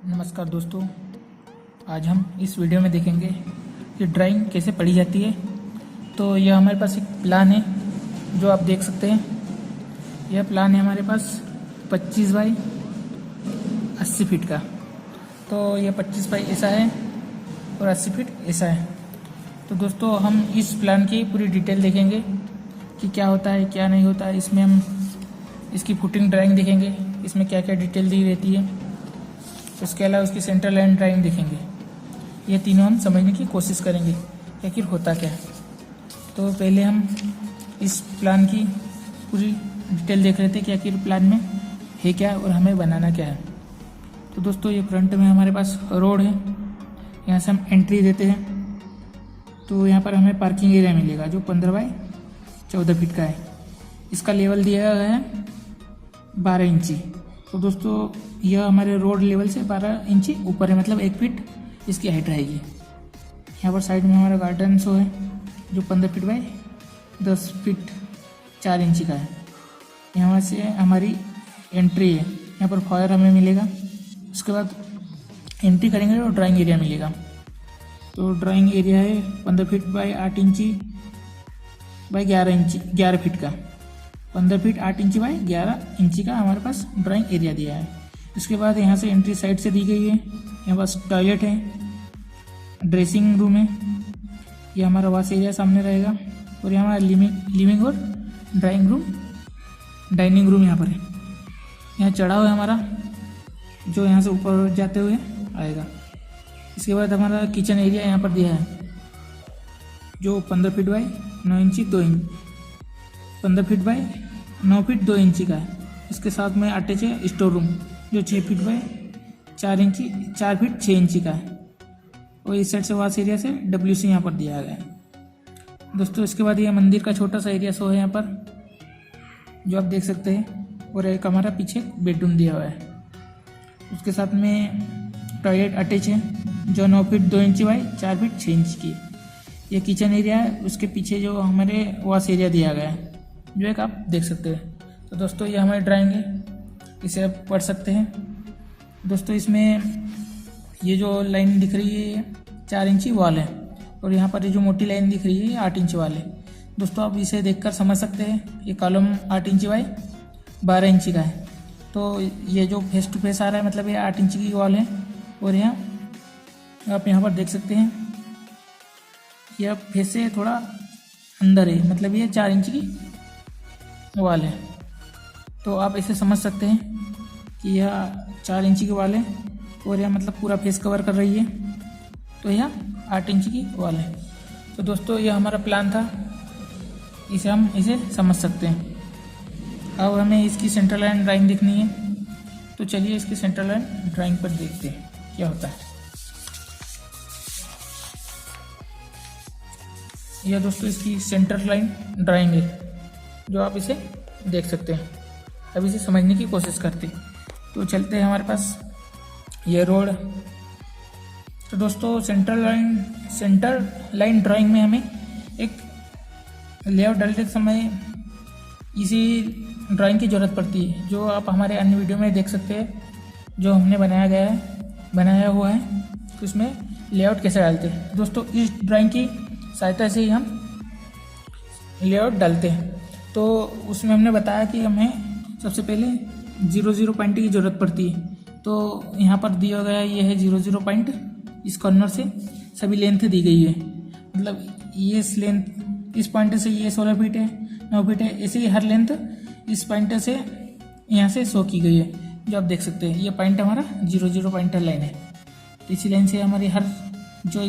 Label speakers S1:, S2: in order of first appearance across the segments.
S1: नमस्कार दोस्तों, आज हम इस वीडियो में देखेंगे कि ड्राइंग कैसे पढ़ी जाती है। तो यह हमारे पास एक प्लान है जो आप देख सकते हैं। यह प्लान है हमारे पास 25 बाई 80 फीट का। तो यह 25 बाई ऐसा है और 80 फीट ऐसा है। तो दोस्तों हम इस प्लान की पूरी डिटेल देखेंगे कि क्या होता है क्या नहीं होता है। इसमें हम इसकी फुटिंग ड्राइंग देखेंगे, इसमें क्या क्या डिटेल दी रहती है। इसके अलावा उसकी सेंटर लाइन ड्राइंग देखेंगे। ये तीनों हम समझने की कोशिश करेंगे कि आखिर होता क्या है। तो पहले हम इस प्लान की पूरी डिटेल देख रहे थे कि आखिर प्लान में है क्या और हमें बनाना क्या है। तो दोस्तों ये फ्रंट में हमारे पास रोड है, यहाँ से हम एंट्री देते हैं। तो यहाँ पर हमें पार्किंग एरिया मिलेगा जो 15 बाई 14 फीट का है। इसका लेवल दिया गया है 12 इंची। तो दोस्तों यह हमारे रोड लेवल से 12 इंची ऊपर है, मतलब 1 फीट इसकी हाइट रहेगी। यहाँ पर साइड में हमारा गार्डन शो है जो 15 फीट बाई 10 फीट 4 इंची का है। यहाँ से हमारी एंट्री है, यहाँ पर फायर हमें मिलेगा। उसके बाद एंट्री करेंगे तो ड्राइंग एरिया मिलेगा। तो ड्राइंग एरिया है 15 फीट बाई 8 इंची बाई 11 फीट का। 15 फीट 8 इंची बाई 11 इंची का हमारे पास ड्राइंग एरिया दिया है। इसके बाद यहाँ से एंट्री साइड से दी गई है। यहाँ पास टॉयलेट है, ड्रेसिंग रूम है, ये हमारा वॉश एरिया सामने रहेगा। और यहाँ हमारा लिविंग और डाइनिंग रूम यहाँ पर है। यहाँ चढ़ा हुआ है हमारा जो यहाँ से ऊपर जाते हुए आएगा। इसके बाद हमारा किचन एरिया यहाँ पर दिया है जो 15 फीट बाई 9 इंची 2 इंच 15 फीट बाई 9 फीट 2 इंची का है। इसके साथ में अटैच है स्टोर रूम जो 6 फीट बाई 4 फीट 6 इंची का है। और इस साइड से वाश एरिया से WC यहाँ पर दिया गया है। दोस्तों इसके बाद ये मंदिर का छोटा सा एरिया शो है यहाँ पर जो आप देख सकते हैं। और एक हमारा पीछे बेडरूम दिया हुआ है। उसके साथ में टॉयलेट अटैच है जो 9 फीट 2 इंची बाई 4 फीट 6 इंच की। ये किचन एरिया है, उसके पीछे जो हमारे वॉश एरिया दिया गया है जो एक आप देख सकते हैं। तो दोस्तों ये हमारी ड्राइंग है, इसे आप पढ़ सकते हैं। दोस्तों इसमें ये जो लाइन दिख रही है 4 इंची वॉल है और यहाँ पर ये जो मोटी लाइन दिख रही है ये 8 इंची वॉल है। दोस्तों आप इसे देखकर समझ सकते हैं ये कॉलम 8 इंची बाई 12 इंची का है। तो ये जो फेस टू फेस आ रहा है मतलब ये 8 इंची की वॉल है। और यहाँ आप यहाँ पर देख सकते हैं यह फेस से थोड़ा अंदर है, मतलब ये 4 इंच की वॉल है। तो आप इसे समझ सकते हैं कि यह 4 इंची की वॉल है और यह मतलब पूरा फेस कवर कर रही है। तो यह 8 इंच की वॉल है। तो दोस्तों यह हमारा प्लान था, इसे हम समझ सकते हैं। अब हमें इसकी सेंटर लाइन ड्राइंग देखनी है। तो चलिए इसकी सेंटर लाइन ड्राइंग पर देखते हैं क्या होता है। यह दोस्तों इसकी सेंटर लाइन ड्राइंग है जो आप इसे देख सकते हैं। अब इसे समझने की कोशिश करते हैं। तो चलते हैं हमारे पास ये रोड। तो दोस्तों सेंटर लाइन ड्राइंग में हमें एक लेआउट डालते समय इसी ड्राइंग की ज़रूरत पड़ती है जो आप हमारे अन्य वीडियो में देख सकते हैं जो हमने बनाया हुआ है। तो इसमें लेआउट कैसे डालते हैं दोस्तों, इस ड्राइंग की सहायता से ही हम लेआउट डालते हैं। तो उसमें हमने बताया कि हमें सबसे पहले 0 पॉइंट की ज़रूरत पड़ती है। तो यहाँ पर दिया गया ये है 0 पॉइंट। इस कॉर्नर से सभी लेंथ दी गई है, मतलब ये लेंथ इस पॉइंट से ये 16 फीट है 9 फीट है। ऐसे ही हर लेंथ इस पॉइंट से यहाँ से शो की गई है जो आप देख सकते हैं। ये पॉइंट हमारा 0 पॉइंट लाइन है। तो इसी लाइन से हमारी हर जो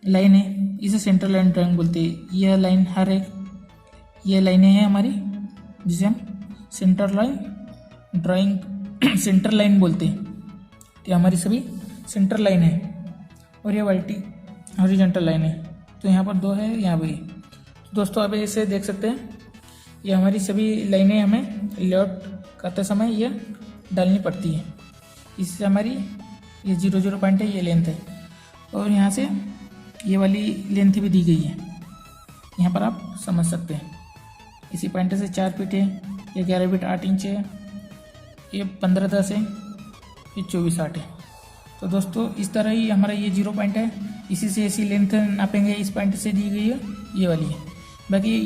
S1: लाइन है इसे सेंटर लाइन ड्राइंग बोलते हैं। यह लाइन हर एक ये लाइनें हैं हमारी जिसे हम सेंटर लाइन बोलते हैं। तो हमारी सभी सेंटर लाइन है और ये हॉरिजॉन्टल लाइन है। तो यहाँ पर 2 है, यहाँ पर। तो दोस्तों आप इसे देख सकते हैं, ये हमारी सभी लाइनें हमें लेआउट करते समय ये डालनी पड़ती है। इससे हमारी ये 0 पॉइंट है, ये लेंथ है। और यहाँ से ये वाली लेंथ भी दी गई है, यहाँ पर आप समझ सकते हैं। इसी पॉइंट से 4 फीट है, ये 11 फीट 8 इंच है, ये 15-10 है, ये 24-8 है। तो दोस्तों इस तरह ही हमारा ये 0 पॉइंट है, इसी से ऐसी लेंथ नापेंगे, इस पॉइंट से दी गई है ये वाली है। बाकी ये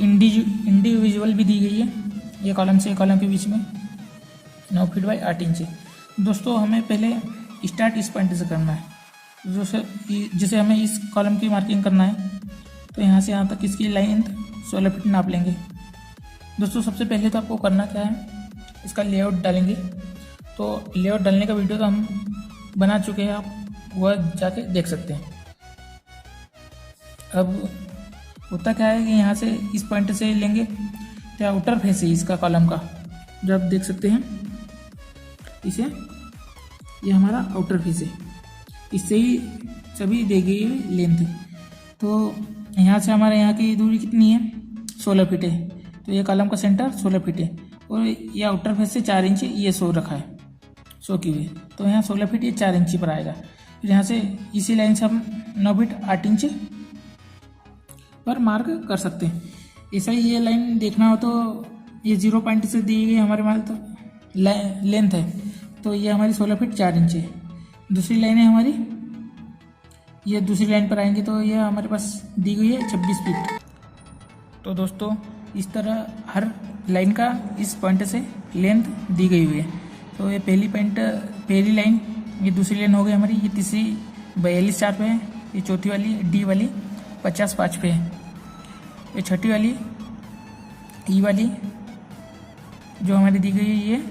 S1: इंडिविजुअल भी दी गई है, ये कॉलम से कॉलम के बीच में 9 फीट बाई 8 इंच। दोस्तों हमें पहले स्टार्ट इस पॉइंट से करना है, जैसे हमें इस कॉलम की मार्किंग करना है, तो यहाँ से यहाँ तक इसकी लेंथ 16 फीट नाप लेंगे। दोस्तों सबसे पहले तो आपको करना क्या है, इसका लेआउट डालेंगे। तो लेआउट डालने का वीडियो तो हम बना चुके हैं, आप वह जाके देख सकते हैं। अब होता क्या है कि यहाँ से इस पॉइंट से लेंगे, तो आउटर फेस है इसका कॉलम का, जो आप देख सकते हैं इसे, ये हमारा आउटर फेस है, इससे ही सभी दी गई है लेंथ। तो यहाँ से हमारे यहाँ की दूरी कितनी है, 16 फीट है। तो ये कॉलम का सेंटर 16 फीट है और ये आउटर फेस से 4 इंच ये 100 रखा है, 100 की हुई। तो यहाँ 16 फीट ये 4 इंच पर आएगा। फिर यहाँ से इसी लाइन से हम 9 फीट 8 इंच पर मार्क कर सकते हैं। ऐसा ही ये लाइन देखना हो तो ये 0 पॉइंट से दी गई हमारे मान तो लेंथ है, तो ये हमारी 16 फीट 4 इंच है। दूसरी लाइन है हमारी, ये दूसरी लाइन पर आएंगे तो ये हमारे पास दी गई है 26 फीट। तो दोस्तों इस तरह हर लाइन का इस पॉइंट से लेंथ दी गई हुई है। तो ये पहली लाइन, ये दूसरी लाइन हो गई हमारी, ये तीसरी 42 4 पे है, ये चौथी वाली डी वाली 50 5 पे है, ये छठी वाली ई वाली जो हमारी दी गई है ये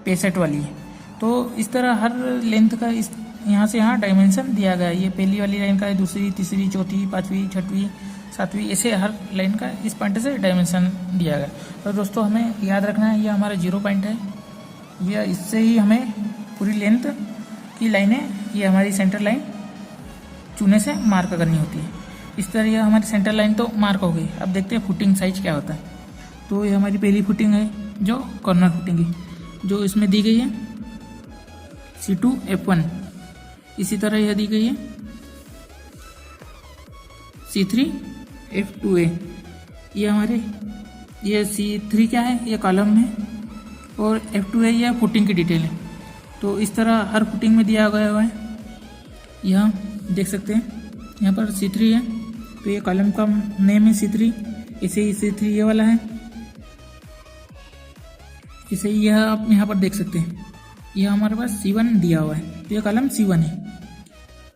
S1: 65 वाली है। तो इस तरह हर लेंथ का इस यहाँ से यहाँ डायमेंशन दिया गया है। ये पहली वाली लाइन का है, दूसरी तीसरी चौथी पाँचवीं छठवीं सातवीं, ऐसे हर लाइन का इस पॉइंट से डायमेंशन दिया गया। तो दोस्तों हमें याद रखना है, ये हमारा 0 पॉइंट है, ये इससे ही हमें पूरी लेंथ की लाइनें, ये हमारी सेंटर लाइन चूने से मार्क करनी होती है। इस तरह ये हमारी सेंटर लाइन तो मार्क हो गई। अब देखते हैं फुटिंग साइज क्या होता है। तो ये हमारी पहली फुटिंग है जो कॉर्नर फुटिंग है, जो इसमें दी गई है C2 F1। इसी तरह यह दी गई है C3 F2A। ये हमारे ये C3 क्या है, ये कॉलम है, और F2A यह फुटिंग की डिटेल है। तो इस तरह हर फुटिंग में दिया गया हुआ है। यहाँ देख सकते हैं यहाँ पर C3 है, तो ये कॉलम का नेम है C3। इसे ही C3 ये वाला है, इसे यह आप यहाँ पर देख सकते हैं, यह हमारे पास C1 दिया हुआ है, तो यह कॉलम C1 है।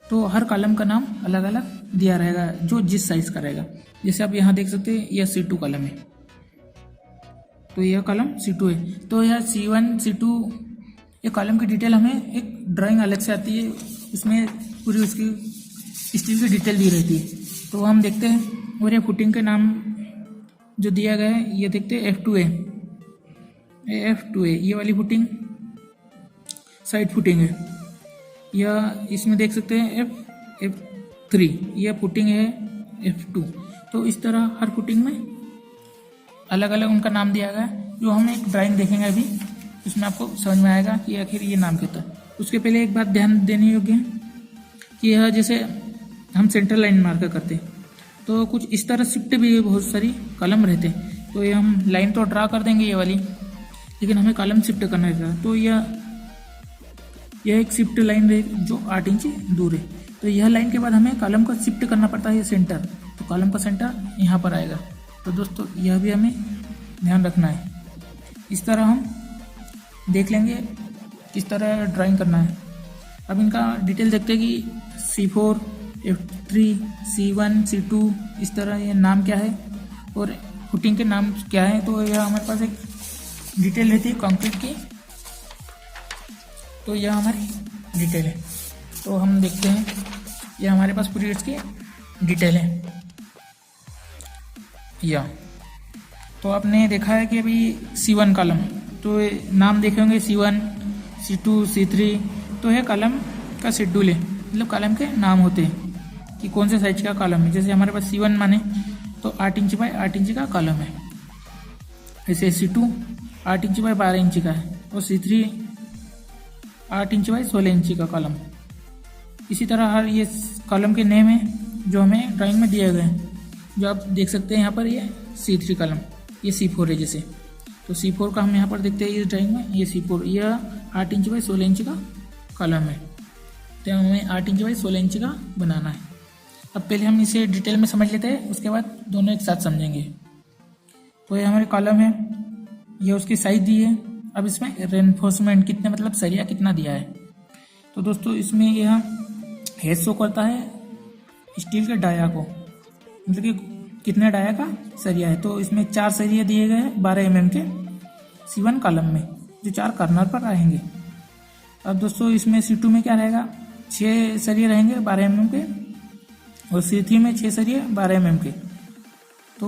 S1: तो हर कॉलम का नाम अलग अलग दिया रहेगा, जो जिस साइज का रहेगा। जैसे आप यहाँ देख सकते हैं यह C2 कॉलम है, तो यह कॉलम C2 है। तो यह C1 C2 ये कॉलम की डिटेल हमें एक ड्राइंग अलग से आती है, उसमें पूरी उसकी स्टील की डिटेल दी रहती है। तो हम देखते हैं, और ये फुटिंग के नाम जो दिया गया है ये देखते हैं F2A। ये वाली फुटिंग साइड फुटिंग है, या इसमें देख सकते हैं F3 यह फुटिंग है F2। तो इस तरह हर फुटिंग में अलग अलग उनका नाम दिया गया है, जो हम एक ड्राइंग देखेंगे अभी, उसमें आपको समझ में आएगा कि आखिर ये नाम क्या था। उसके पहले एक बात ध्यान देने योग्य है कि यह जैसे हम सेंटर लाइन मार्क करते हैं, तो कुछ इस तरह शिफ्ट भी बहुत सारी कॉलम रहते हैं। तो ये हम लाइन तो ड्रा कर देंगे ये वाली, लेकिन हमें कॉलम शिफ्ट करना रहता है। तो यह एक शिफ्ट लाइन रहे जो 8 इंच दूर है। तो यह लाइन के बाद हमें कॉलम को शिफ्ट करना पड़ता है सेंटर, तो कॉलम का सेंटर यहाँ पर आएगा। तो दोस्तों यह भी हमें ध्यान रखना है। इस तरह हम देख लेंगे किस तरह ड्राइंग करना है। अब इनका डिटेल देखते हैं कि C4 F3 C1 C2 इस तरह ये नाम क्या है और फुटिंग के नाम क्या है। तो यह हमारे पास एक डिटेल रहती है कंक्रीट की, तो यह हमारी डिटेल है। तो हम देखते हैं, यह हमारे पास पूरी इसकी डिटेल है। या तो आपने देखा है कि अभी C1 कॉलम, तो नाम देखे होंगे C1 C2 C3, तो यह कॉलम का शेड्यूल है, मतलब कॉलम के नाम होते हैं कि कौन से साइज का कॉलम है। जैसे हमारे पास C1 माने तो 8 इंच बाय 8 इंच का कॉलम है, ऐसे C2 8 इंच बाय 12 इंच का है, और C3 8 इंच बाय 16 इंच का कॉलम। इसी तरह हर ये कॉलम के नेम है जो हमें ड्राइंग में दिए गए हैं, जो आप देख सकते हैं यहाँ पर। ये C3 कॉलम, ये C4 है जैसे, तो C4 का हम यहाँ पर देखते हैं इस ड्राइंग में, ये C4 यह 8 इंच बाई 16 इंच का कॉलम है, तो हमें 8 इंच बाई 16 इंच का बनाना है। अब पहले हम इसे डिटेल में समझ लेते हैं, उसके बाद दोनों एक साथ समझेंगे। तो ये हमारे कॉलम है, ये उसकी साइज दी है। अब इसमें रेनफोर्समेंट कितने मतलब सरिया कितना दिया है, तो दोस्तों इसमें यह हेड शो करता है स्टील के डाया को, मतलब कि कितने डाया का सरिया है। तो इसमें 4 सरिया दिए गए हैं 12 mm के C1 कॉलम में, जो 4 कॉर्नर पर रहेंगे। अब दोस्तों इसमें C2 में क्या रहेगा, 6 सरिये रहेंगे 12 mm के, और C3 में 6 सरिये 12 mm के। तो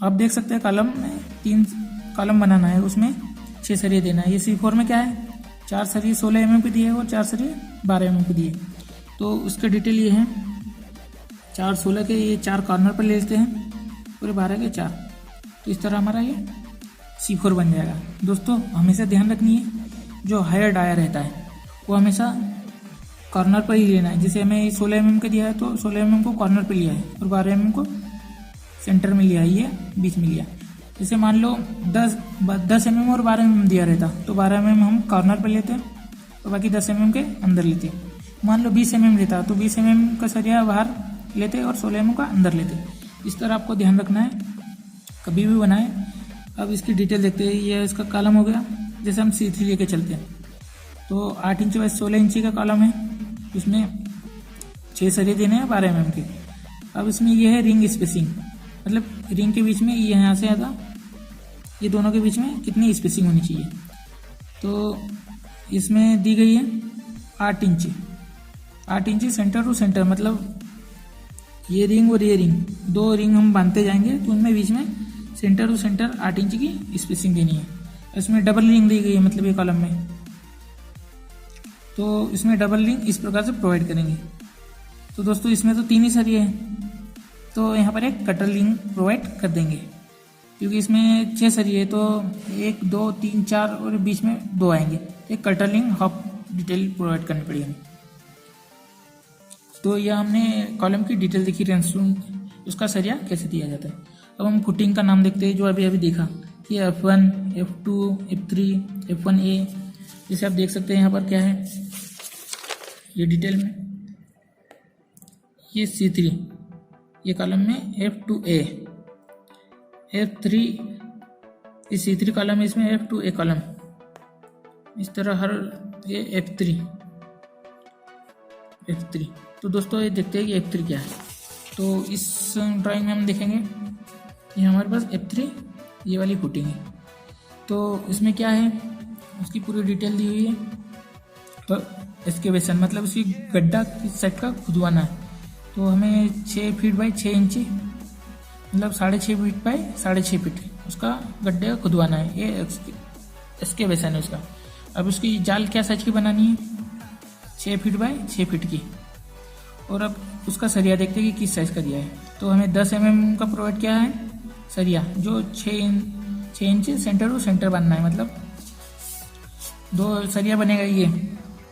S1: आप देख सकते हैं कॉलम में 3 कॉलम बनाना है, उसमें 6 सरिये देना है। ये C4 में क्या है, 4 सरिये 16 mm के दिए और 4 सरिये 12 mm के दिए। तो उसके डिटेल ये है, 4 16 के ये 4 कॉर्नर पर ले लेते हैं, पूरे 12 के 4, तो इस तरह हमारा ये C4 बन जाएगा। दोस्तों हमेशा ध्यान रखनी है, जो हायर डाया रहता है वो हमेशा कॉर्नर पर ही लेना है। जैसे हमें 16 mm का दिया है तो 16 mm को कॉर्नर पर लिया है और 12 mm को सेंटर में लिया है, ये बीच में लिया। जैसे मान लो 10 mm और 12 mm दिया रहता, तो 12 mm हम कॉर्नर पर लेते हैं और बाकी 10 mm के अंदर लेते। मान लो 20 mm लेता तो 20 mm का सरिया बाहर लेते और 16 mm का अंदर लेते। इस तरह आपको ध्यान रखना है कभी भी बनाए। अब इसकी डिटेल देखते हैं, ये इसका कॉलम हो गया। जैसे हम C3 लेके चलते हैं, तो 8 इंच बाई 16 इंची का कॉलम है, इसमें 6 सरिये देने हैं 12 mm के। अब इसमें ये है रिंग स्पेसिंग, मतलब रिंग के बीच में ये यहाँ से आता, ये दोनों के बीच में कितनी स्पेसिंग होनी चाहिए। तो इसमें दी गई है 8 inch, 8 inch centre to centre, मतलब ये रिंग और ये रिंग, 2 रिंग हम बांधते जाएंगे तो उनमें बीच में सेंटर टू सेंटर 8 इंच की स्पेसिंग देनी है। इसमें डबल रिंग दी गई है, मतलब ये कॉलम में, तो इसमें डबल रिंग इस प्रकार से प्रोवाइड करेंगे। तो दोस्तों इसमें तो 3 ही सरिये हैं, तो यहाँ पर एक कटर रिंग प्रोवाइड कर देंगे, क्योंकि इसमें 6 सरिये है, तो 1 2 3 4 और बीच में 2 आएंगे, एक cutter ring half detail provide करनी पड़ेगी हमें। तो यह हमने कॉलम की डिटेल देखी, उसका सरिया कैसे दिया जाता है। अब हम फुटिंग का नाम देखते हैं, जो अभी अभी देखा कि F1 F2 F3 F1A। जैसे आप देख सकते हैं यहाँ पर क्या है, ये डिटेल में ये C3, ये कॉलम में F2A, F3 ये C3 कॉलम है, इसमें F2A कॉलम, इस तरह हर ये F3। तो दोस्तों ये देखते हैं कि F3 क्या है। तो इस ड्राइंग में हम देखेंगे ये हमारे पास F3 ये वाली फुटिंग है। तो इसमें क्या है, उसकी पूरी डिटेल दी हुई है। तो एक्सकेवेशन मतलब उसकी गड्ढा किस साइड का खुदवाना है। तो हमें 6 फीट बाई 6 इंची, मतलब 6.5 फीट बाई 6.5 फीट उसका गड्ढे का खुदवाना है, ये एक्सकेवेशन है उसका। अब उसकी जाल क्या साइज की बनानी है, 6 फीट बाई 6 फीट की। और अब उसका सरिया देखते हैं कि किस साइज़ का दिया है। तो हमें 10 mm का प्रोवाइड किया है सरिया, जो 6 इंच सेंटर टू सेंटर बनना है, मतलब 2 सरिया बनेगा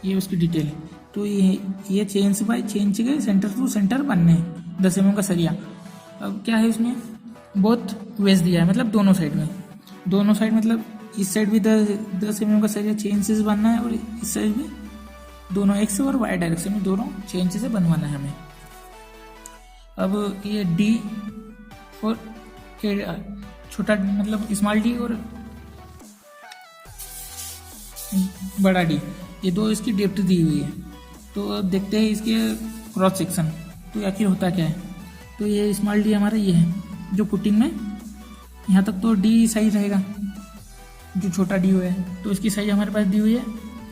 S1: ये उसकी डिटेल है। तो ये 6 इंच बाई 6 इंच के सेंटर टू सेंटर बनने हैं 10 mm का सरिया। अब क्या है इसमें बहुत वेज दिया है, मतलब दोनों साइड में, दोनों साइड मतलब इस साइड भी 10 mm का सरिया 6 इंच से बनना है और इस साइड भी दोनों एक्स और वाई डायरेक्शन में दोनों 6 इंच से बनवाना है हमें। अब ये D और छोटा मतलब स्मॉल d और बड़ा D, ये 2 इसकी डेप्थ दी हुई है। तो अब देखते हैं इसके क्रॉस सेक्शन, तो आखिर होता क्या है। तो ये स्मॉल d हमारा ये है, जो फुटिंग में यहाँ तक तो D साइज रहेगा, जो छोटा D हुआ है। तो इसकी साइज हमारे पास दी हुई है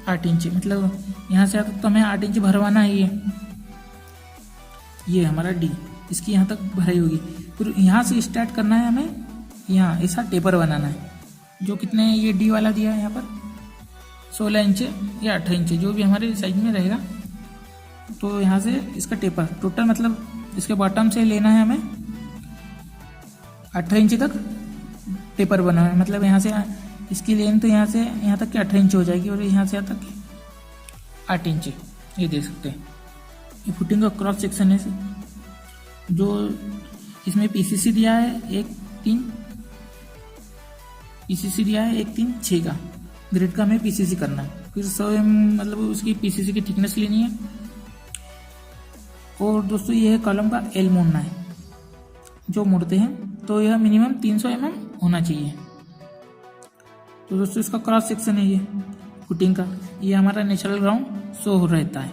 S1: 8 इंच, मतलब यहाँ से तक तो हमें 8 इंच भरवाना है। ये हमारा D, इसकी यहाँ तक भराई होगी। फिर यहाँ से स्टार्ट करना है हमें, यहाँ ऐसा टेपर बनाना है, जो कितने ये D वाला दिया है यहाँ पर 16 इंच या 18 इंच, जो भी हमारे साइज में रहेगा। तो यहाँ से इसका टेपर टोटल मतलब इसके बॉटम से लेना है हमें 18 इंच तक टेपर बना है, मतलब यहाँ से इसकी लेंथ तो यहाँ से यहाँ तक की 18 इंच हो जाएगी और यहाँ से यहाँ तक 8 इंच, ये देख सकते हैं। ये फुटिंग का क्रॉस सेक्शन है, जो इसमें PCC दिया है 1 3 PCC दिया है 1 3 6 का, ग्रिड का हमें पीसीसी करना है। फिर 100 मतलब उसकी पीसीसी की थिकनेस लेनी है। और दोस्तों ये है कॉलम का एल मोड़ना है, जो मोड़ते हैं तो यह मिनिमम 300 होना चाहिए। तो दोस्तों इसका क्रॉस सेक्शन है ये फुटिंग का, ये हमारा नेचुरल ग्राउंड शो हो रहता है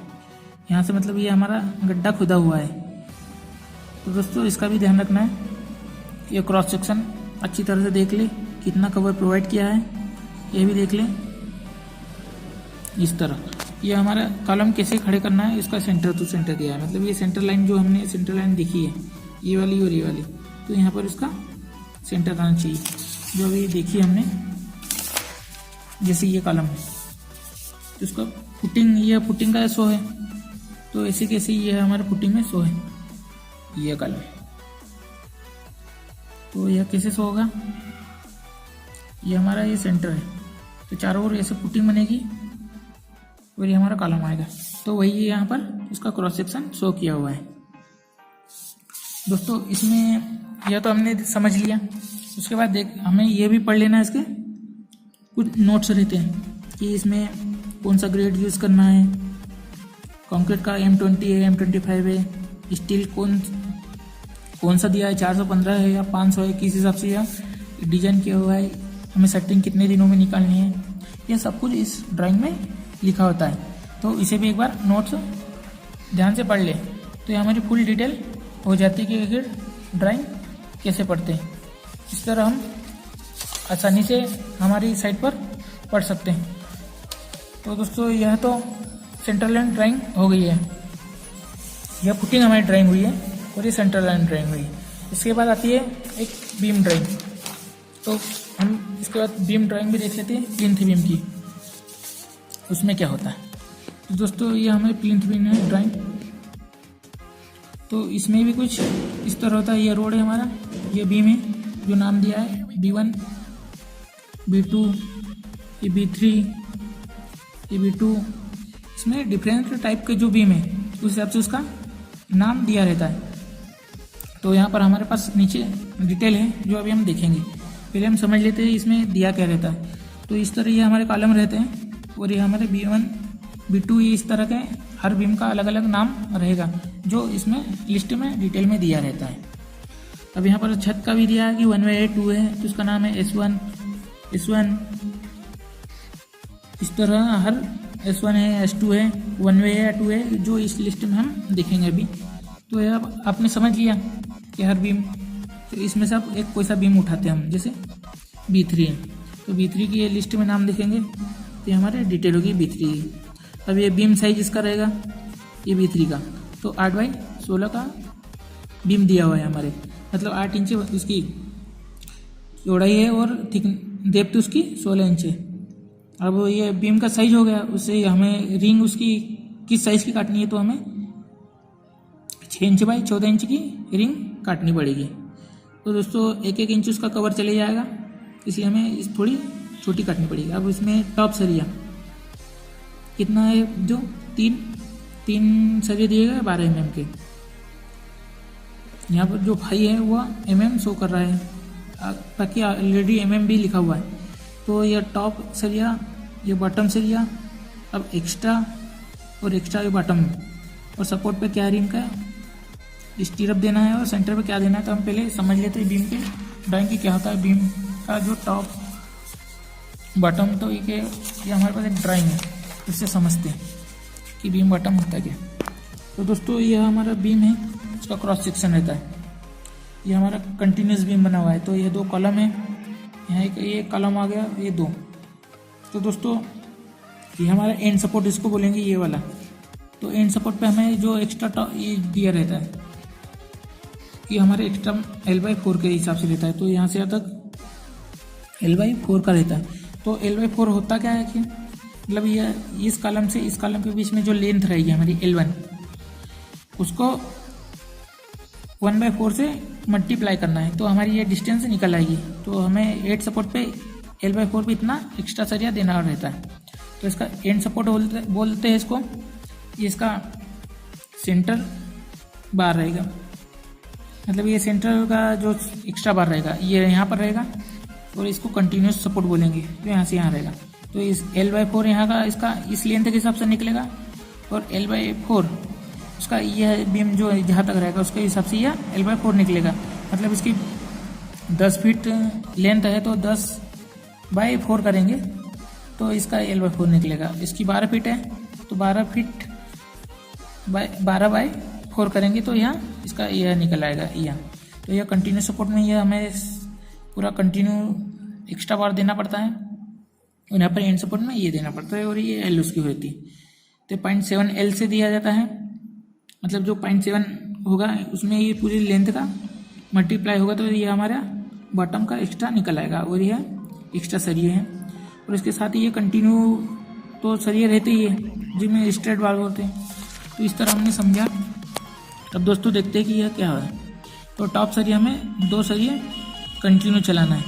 S1: यहाँ से, मतलब ये हमारा गड्ढा खुदा हुआ है। तो दोस्तों इसका भी ध्यान रखना है। ये क्रॉस सेक्शन अच्छी तरह से देख ले, कितना कवर प्रोवाइड किया है ये भी देख लें। इस तरह ये हमारा कॉलम कैसे खड़े करना है, इसका सेंटर टू सेंटर दिया है, मतलब ये सेंटर लाइन जो हमने सेंटर लाइन देखी है ये वाली और ये वाली, तो यहाँ पर इसका सेंटर आना चाहिए जो अभी देखी हमने। जैसे ये कॉलम है तो इसका फुटिंग, ये फुटिंग का शो है, तो ऐसे कैसे ये हमारे फुटिंग में शो है ये कॉलम। तो यह कैसे शो होगा, ये हमारा ये सेंटर है तो चारों ओर ऐसे फुटिंग बनेगी और ये हमारा कॉलम आएगा। तो वही यहाँ पर इसका क्रॉस सेक्शन शो किया हुआ है। दोस्तों इसमें यह तो हमने समझ लिया, उसके बाद हमें ये भी पढ़ लेना है, इसके कुछ नोट्स रहते हैं कि इसमें कौन सा ग्रेड यूज़ करना है। कंक्रीट का M20 है, M25 है, स्टील कौन सा दिया है, 415 है या 500 है, किस हिसाब से यह डिजाइन किया हुआ है, हमें सेटिंग कितने दिनों में निकालनी है, यह सब कुछ इस ड्राइंग में लिखा होता है। तो इसे भी एक बार नोट्स ध्यान से पढ़ ले तो ये हमारी फुल डिटेल हो जाती है कि आखिर ड्राइंग कैसे पढ़ते हैं। इस तरह हम आसानी से हमारी साइट पर पढ़ सकते हैं। तो दोस्तों यह तो सेंट्रल लाइन ड्राइंग हो गई है, यह फुटिंग हमारी ड्राइंग हुई है और ये सेंट्रल लाइन ड्राइंग हुई। इसके बाद आती है एक बीम ड्राइंग, तो हम इसके बाद बीम ड्राइंग भी देख लेते हैं प्लिंथ बीम की, उसमें क्या होता है। तो दोस्तों ये हमारी प्लिंथ बीम है ड्राइंग, तो इसमें भी कुछ इस तरह होता है। ये रोड है हमारा, ये बीम है जो नाम दिया है B1, B2, ये B3, ये B2, इसमें डिफरेंट टाइप के जो बीम है उस हिसाब से उसका नाम दिया रहता है। तो यहाँ पर हमारे पास नीचे डिटेल है जो अभी हम देखेंगे। पहले हम समझ लेते हैं इसमें दिया क्या रहता है। तो इस तरह ये हमारे कॉलम रहते हैं और ये हमारे B1, B2, ये इस तरह के हर बीम का अलग अलग नाम रहेगा जो इसमें लिस्ट में डिटेल में दिया रहता है। अब यहाँ पर छत का भी दिया है कि 1 वे है, 2 है, तो उसका नाम है S1, S1, इस तरह हर S1 है, S2 है, 1 वे है या 2 है, जो इस लिस्ट में हम देखेंगे अभी। तो यह अब आपने समझ लिया कि हर बीम, तो इसमें से आप एक कोई सा बीम उठाते हैं हम, जैसे B3 है तो B3 की ये लिस्ट में नाम देखेंगे तो हमारे डिटेल होगी B3 की। अब ये बीम साइज इसका रहेगा ये B3 का, तो 8x16 का बीम दिया हुआ है हमारे, मतलब 8 इंच उसकी चौड़ाई है और थिक डेप्थ उसकी 16 इंच है। अब ये बीम का साइज हो गया, उससे हमें रिंग उसकी किस साइज की काटनी है, तो हमें 6 इंच बाई 14 इंच की रिंग काटनी पड़ेगी। तो दोस्तों 1-1 इंच उसका कवर चले जाएगा, इसलिए हमें इस थोड़ी छोटी काटनी पड़ेगी। अब इसमें टॉप सरिया कितना है, जो तीन सरिया दिए गए 12 mm के। यहाँ पर जो भाई है वह mm शो कर रहा है, बाकी ऑलरेडी mm भी लिखा हुआ है। तो यह टॉप सरिया, ये बॉटम सरिया, अब एक्स्ट्रा और एक्स्ट्रा ये बॉटम, और सपोर्ट पे क्या रिंग का स्टीरअप देना है और सेंटर पे क्या देना है। तो हम पहले समझ लेते हैं बीम के ड्राइंग की क्या होता है। बीम का जो टॉप बॉटम, तो ये हमारे पास एक ड्राइंग है, इससे समझते हैं कि बीम बॉटम होता है क्या। तो दोस्तों यह हमारा बीम है, इसका क्रॉस सेक्शन रहता है। ये हमारा कंटिन्यूस बीम बना हुआ है, तो ये 2 कॉलम है, यहाँ एक ये कॉलम आ गया, ये 2। तो दोस्तों ये हमारा एंड सपोर्ट इसको बोलेंगे, ये वाला। तो एंड सपोर्ट पे हमें जो एक्स्ट्रा ये दिया रहता है, ये हमारे एक्स्ट्रा L/4 के हिसाब से रहता है। तो यहाँ से यहाँ तक L/4 का रहता है। तो L/4 होता क्या है कि मतलब ये इस कॉलम से इस कॉलम के बीच में जो लेंथ रहेगी हमारी L1, उसको 1/4 से मल्टीप्लाई करना है, तो हमारी ये डिस्टेंस निकल आएगी। तो हमें एंड सपोर्ट पे L/4 पे इतना एक्स्ट्रा सरिया देना रहता है। तो इसका एंड सपोर्ट बोलते हैं इसको। ये इसका सेंटर बार रहेगा, मतलब ये सेंटर का जो एक्स्ट्रा बार रहेगा ये यहाँ पर रहेगा, और इसको कंटिन्यूस सपोर्ट बोलेंगे, जो यहाँ से यहाँ रहेगा। तो इस L/4 यहाँ का इसका इस लेंथ के हिसाब से निकलेगा, और L/4 उसका यह बीम जो जहाँ तक रहेगा उसके हिसाब से यह L/4 निकलेगा। मतलब इसकी 10 फीट लेंथ है तो 10/4 करेंगे तो इसका L/4 निकलेगा। इसकी 12 फीट है तो 12/4 करेंगे तो यहाँ इसका यह निकल आएगा यह। तो यह कंटिन्यू सपोर्ट में यह हमें पूरा कंटिन्यू एक्स्ट्रा बार देना पड़ता है, और यहाँ पर एंड सपोर्ट में ये देना पड़ता है, और ये L उसकी होती है। तो 0.7 L से दिया जाता है, मतलब जो 0.7 होगा उसमें ये पूरी लेंथ का मल्टीप्लाई होगा तो ये हमारा बॉटम का एक्स्ट्रा निकल आएगा, और यह एक्स्ट्रा सरिये हैं। और इसके साथ ही ये कंटिन्यू तो सरिये रहते ही है जिनमें स्ट्रेट बार होते हैं। तो इस तरह हमने समझा। अब दोस्तों देखते हैं कि यह क्या है। तो टॉप सरिये हमें 2 सरिये कंटिन्यू चलाना है,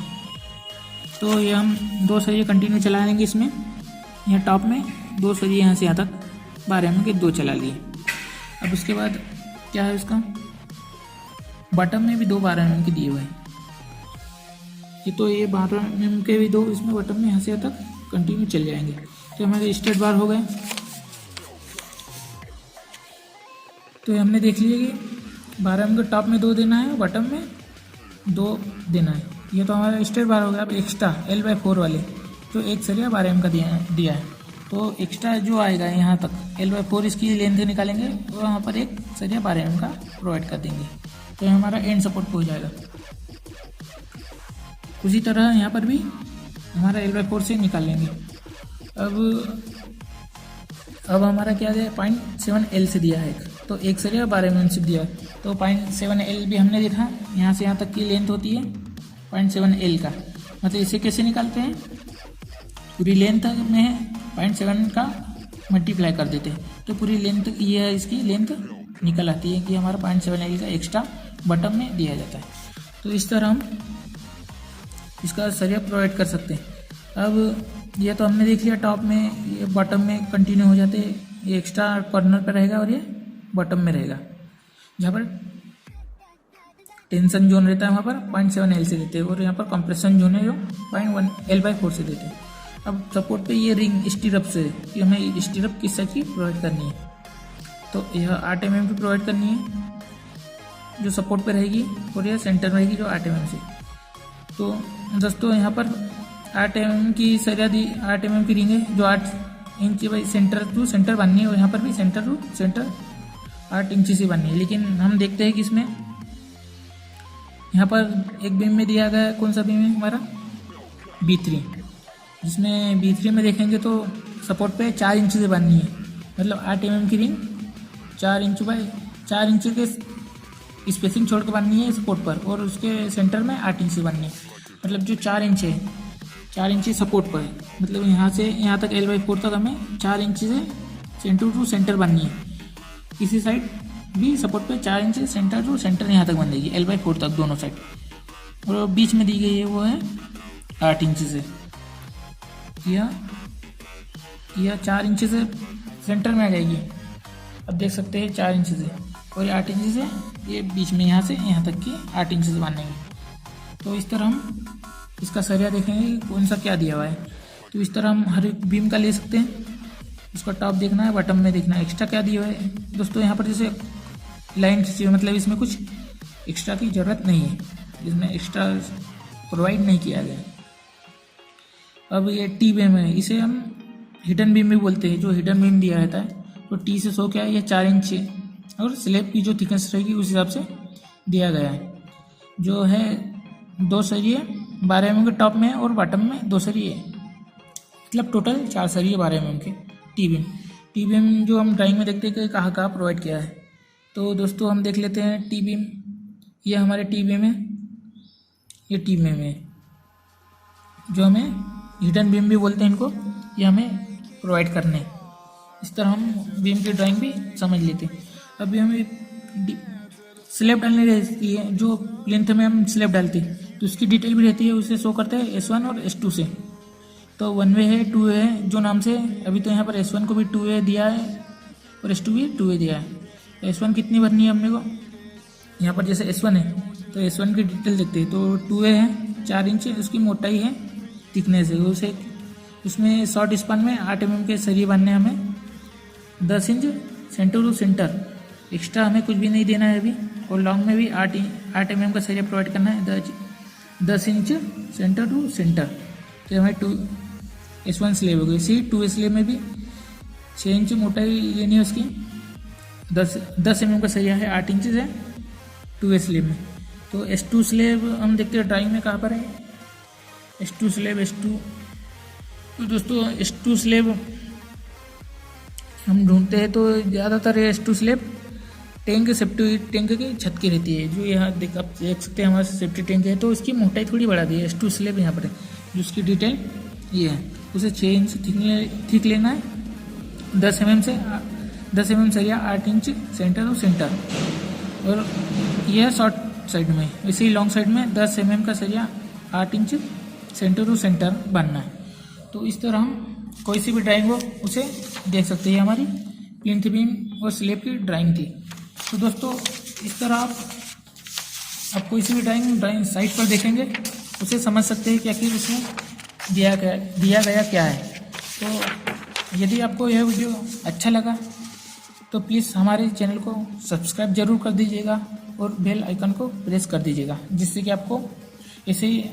S1: तो ये हम 2 सरिये कंटिन्यू चला लेंगे इसमें। यहाँ टॉप में 2 सरिये यहाँ से यहाँ तक 12 mm के 2 चला लिए। अब उसके बाद क्या है इसका, बॉटम में भी 2 12 mm के दिए हुए हैं, ये तो ये 12 mm के भी 2 इसमें बॉटम में यहाँ से यहाँ तक कंटिन्यू चल जाएंगे। तो हमारे स्ट्रेट बार हो गए। तो हमने देख लिया कि 12 mm के टॉप में 2 देना है, बॉटम में 2 देना है। ये तो हमारा स्ट्रेट बार हो गया। अब एक्स्ट्रा L/4 वाले तो एक सरिया 12 mm का दिया है, तो एक्स्ट्रा जो आएगा यहाँ तक L/4 इसकी लेंथ निकालेंगे और वहाँ पर एक सरिया 12 mm का प्रोवाइड कर देंगे, तो हमारा एंड सपोर्ट हो जाएगा। उसी तरह यहाँ पर भी हमारा L/4 से निकाल लेंगे। अब हमारा क्या है, 0.7 L से दिया है, तो एक सरिया 12 mm से दिया है, तो 0.7 L भी हमने देखा। यहाँ से यहाँ तक की लेंथ होती है 0.7 L का। मतलब इसे कैसे निकालते हैं, पूरी लेंथ में है 0.7 का मल्टीप्लाई कर देते हैं, तो पूरी लेंथ ये है, इसकी लेंथ निकल आती है कि हमारा 0.7 L का एक्स्ट्रा बॉटम में दिया जाता है। तो इस तरह हम इसका सरिया प्रोवाइड कर सकते हैं। अब ये तो हमने देख लिया, टॉप में ये बॉटम में कंटिन्यू हो जाते हैं, ये एक्स्ट्रा कॉर्नर पर रहेगा और ये बॉटम में रहेगा। जहाँ पर टेंशन जोन रहता है वहाँ पर 0.7 L से देते हैं, और यहाँ पर कंप्रेशन जोन है जो 0.1 L/4 से देते हैं। अब सपोर्ट पे ये रिंग स्टीरअप से कि हमें स्टीरअप किस साइज की प्रोवाइड करनी है, तो यह 8 mm की प्रोवाइड करनी है जो सपोर्ट पे रहेगी, और यह सेंटर में रहेगी जो 8 mm से। तो दोस्तों यहाँ पर 8 mm की सरिया दी, 8 mm की रिंग है जो 8 inch by centre to centre बननी है, और यहाँ पर भी सेंटर टू सेंटर 8 इंच से बननी है। लेकिन हम देखते हैं कि इसमें यहाँ पर एक बीम में दिया गया है, कौन सा बीम है हमारा B3, जिसमें B3 में देखेंगे तो सपोर्ट पे 4 इंच से बननी है। मतलब 8 mm की रिंग 4 इंच बाई 4 इंच के स्पेसिंग छोड़ के बननी है सपोर्ट पर, और उसके सेंटर में 8 इंच से बननी है। मतलब जो 4 इंच है, 4 इंच सपोर्ट पर है, मतलब यहाँ से यहाँ तक L/4 तक हमें 4 इंच से सेंटर टू सेंटर बननी है। इसी साइड भी सपोर्ट पे 4 इंच सेंटर टू सेंटर यहाँ तक बन जाएगी L/4 तक दोनों साइड, और बीच में दी गई है वो है 8 इंच से। यह 4 इंच से सेंटर में आ जाएगी। अब देख सकते हैं 4 इंच से, और 8 इंच से ये बीच में यहाँ से यहाँ तक की 8 इंच से बनेंगे। तो इस तरह हम इसका सरिया देखेंगे कि कौन सा क्या दिया हुआ है। तो इस तरह हम हर एक बीम का ले सकते हैं। उसका टॉप देखना है, बॉटम में देखना है एक्स्ट्रा क्या दिया हुआ है। दोस्तों यहाँ पर जैसे लाइन खींची हुई, मतलब इसमें कुछ एक्स्ट्रा की ज़रूरत नहीं है, इसमें एक्स्ट्रा प्रोवाइड नहीं किया गया। अब ये टी बीम है, इसे हम हिडन बीम भी बोलते हैं। जो हिडन बीम दिया रहता है तो टी से 100 क्या है, ये 4 इंच है, और स्लैब की जो थिकनेस रहेगी उस हिसाब से दिया गया है। जो है 2 सरिये 12 mm के टॉप में और बॉटम में 2 सरिये, मतलब टोटल 4 सरिये 12 mm के टी बीम जो हम ड्राइंग में देखते हैं कि कहाँ कहाँ प्रोवाइड किया है। तो दोस्तों हम देख लेते हैं टी बीम। ये हमारे टी बीम है, ये टी बीम है जो हमें हिडन बीम भी बोलते हैं इनको, ये हमें प्रोवाइड करने हैं। इस तरह हम बीम की ड्राइंग भी समझ लेते हैं। अभी हमें स्लैब डालनी रहती है, जो लेंथ में हम स्लैब डालते हैं तो उसकी डिटेल भी रहती है, उसे शो करते हैं S1 और S2 से। तो 1 वे है, 2 वे है, जो नाम से अभी तो यहाँ पर S1 को भी 2 वे दिया है और S2 भी 2 वे दिया है। तो S1 कितनी भरनी है हमने को, यहाँ पर जैसे S1 है तो S1 की डिटेल देखते हैं। तो 2 वे है, 4 इंच उसकी मोटाई है, थिकनेस है, उसे उसमें शॉर्ट स्पान में 8 mm के सरिये बांधने हैं हमें, 10 inch centre to centre, extra हमें कुछ भी नहीं देना है अभी। और लॉन्ग में भी 8 mm का सरिया प्रोवाइड करना है, 10 इंच सेंटर टू सेंटर। तो हमारी 2S1 स्लेब हो गई। इसी 2S स्लेब में भी 6 इंच मोटाई लेनी है उसकी, 10 mm का सरिया है, 8 इंच है 2S स्लेब में। तो S2 स्लेब हम देखते हैं ड्राइंग में कहाँ पर है, S2 स्लेब, S2। तो दोस्तों S2 स्लेब हम ढूंढते हैं तो ज़्यादातर S2 slab tank, safety tank की छत की रहती है। जो यहाँ आप देख सकते हैं हमारा सेफ्टी टैंक है, तो इसकी मोटाई थोड़ी बढ़ा दी है। S2 स्लेब यहाँ पर है, जो उसकी डिटेल ये है। उसे 6 इंच थिक लेना है, 10 mm सरिया, 8 इंच सेंटर टू सेंटर। और यह है शॉर्ट साइड में। इसी लॉन्ग साइड में 10 mm का सरिया, 8 इंच सेंटर टू सेंटर बनना है। तो इस तरह हम कोई सी भी ड्राइंग हो उसे देख सकते हैं। हमारी प्लिंथ बीम और स्लेब की ड्राइंग थी। तो दोस्तों इस तरह आप कोई सी भी ड्राइंग साइट पर देखेंगे उसे समझ सकते हैं कि आखिर उसमें दिया गया क्या है। तो यदि आपको यह वीडियो अच्छा लगा तो प्लीज़ हमारे चैनल को सब्सक्राइब जरूर कर दीजिएगा और बेल आइकन को प्रेस कर दीजिएगा, जिससे कि आपको ऐसे ही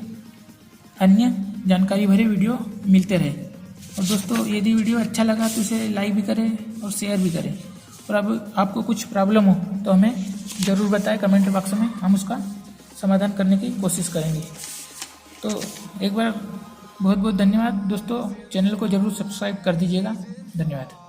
S1: अन्य जानकारी भरे वीडियो मिलते रहे। और दोस्तों यदि वीडियो अच्छा लगा तो इसे लाइक भी करें और शेयर भी करें। और अब आपको कुछ प्रॉब्लम हो तो हमें ज़रूर बताएं कमेंट बॉक्स में, हम उसका समाधान करने की कोशिश करेंगे। तो एक बार बहुत बहुत धन्यवाद दोस्तों, चैनल को ज़रूर सब्सक्राइब कर दीजिएगा। धन्यवाद।